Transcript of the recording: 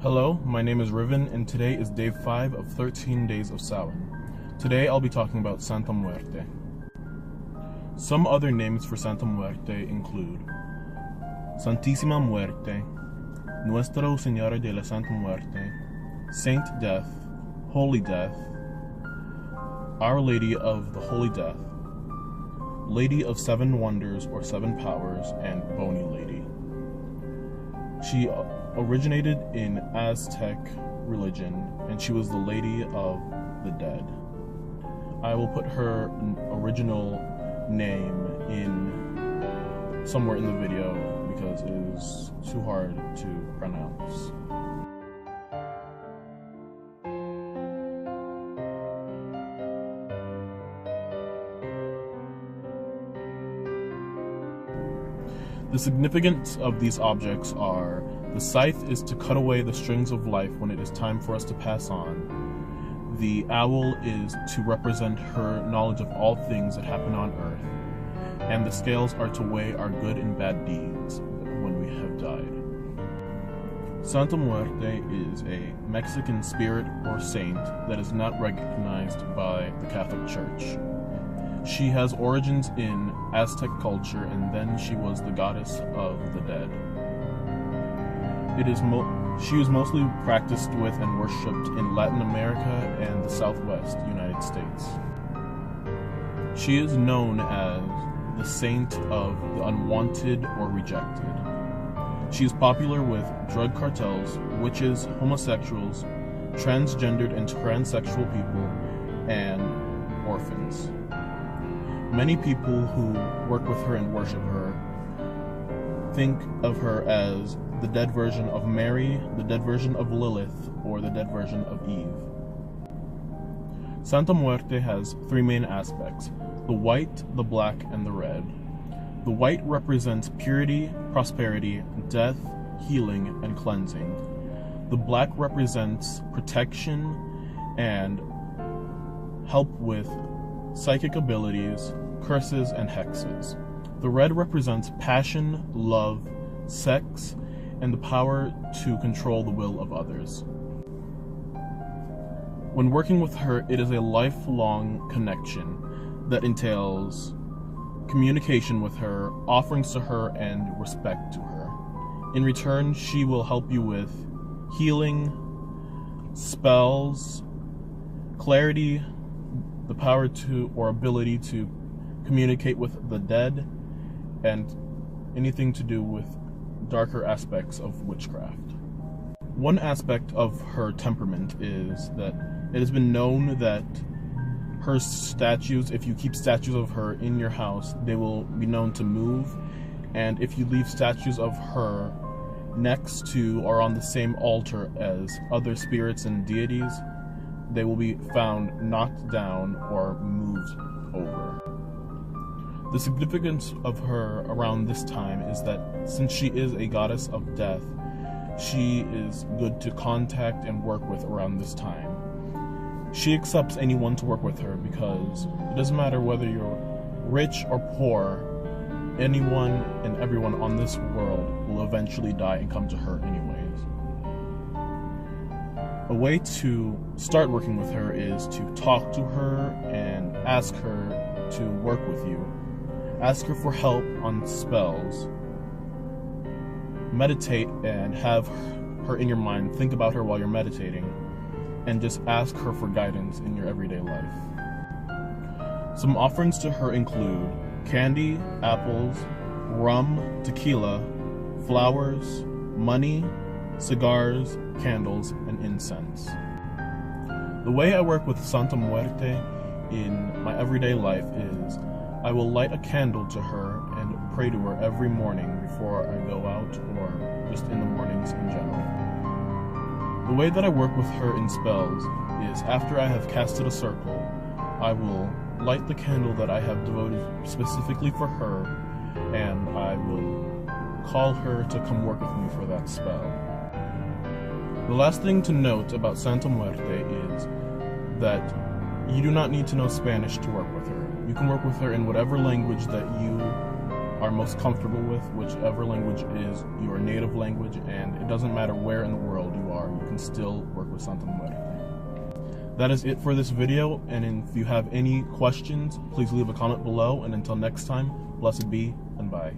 Hello, my name is Riven, and today is day 5 of 13 Days of Samhain. Today I'll be talking about Santa Muerte. Some other names for Santa Muerte include Santísima Muerte, Nuestra Señora de la Santa Muerte, Saint Death, Holy Death, Our Lady of the Holy Death, Lady of Seven Wonders or Seven Powers, and Bony Lady. She originated in Aztec religion, and she was the Lady of the Dead. I will put her original name in somewhere in the video because it is too hard to pronounce. The significance of these objects are: the scythe is to cut away the strings of life when it is time for us to pass on. The owl is to represent her knowledge of all things that happen on earth. And the scales are to weigh our good and bad deeds when we have died. Santa Muerte is a Mexican spirit or saint that is not recognized by the Catholic Church. She has origins in Aztec culture, and then she was the goddess of the dead. She was mostly practiced with and worshipped in Latin America and the Southwest United States. She is known as the saint of the unwanted or rejected. She is popular with drug cartels, witches, homosexuals, transgendered and transsexual people, and orphans. Many people who work with her and worship her think of her as the dead version of Mary, the dead version of Lilith, or the dead version of Eve. Santa Muerte has three main aspects: the white, the black, and the red. The white represents purity, prosperity, death, healing, and cleansing. The black represents protection and help with psychic abilities, curses, and hexes. The red represents passion, love, sex, and the power to control the will of others. When working with her, it is a lifelong connection that entails communication with her, offerings to her, and respect to her. In return, she will help you with healing, spells, clarity, the power to or ability to communicate with the dead, and anything to do with darker aspects of witchcraft. One aspect of her temperament is that it has been known that her statues, if you keep statues of her in your house, they will be known to move, and if you leave statues of her next to or on the same altar as other spirits and deities, they will be found knocked down or moved over. The significance of her around this time is that since she is a goddess of death, she is good to contact and work with around this time. She accepts anyone to work with her because it doesn't matter whether you're rich or poor, anyone and everyone on this world will eventually die and come to her anyways. A way to start working with her is to talk to her and ask her to work with you. Ask her for help on spells. Meditate and have her in your mind. Think about her while you're meditating, and just ask her for guidance in your everyday life. Some offerings to her include candy, apples, rum, tequila, flowers, money, cigars, candles, and incense. The way I work with Santa Muerte in my everyday life is I will light a candle to her and pray to her every morning before I go out, or just in the mornings in general. The way that I work with her in spells is after I have casted a circle, I will light the candle that I have devoted specifically for her, and I will call her to come work with me for that spell. The last thing to note about Santa Muerte is that you do not need to know Spanish to work with her. You can work with her in whatever language that you are most comfortable with, whichever language is your native language, and it doesn't matter where in the world you are, you can still work with Santa Muerte. That is it for this video, and if you have any questions, please leave a comment below, and until next time, blessed be, and bye.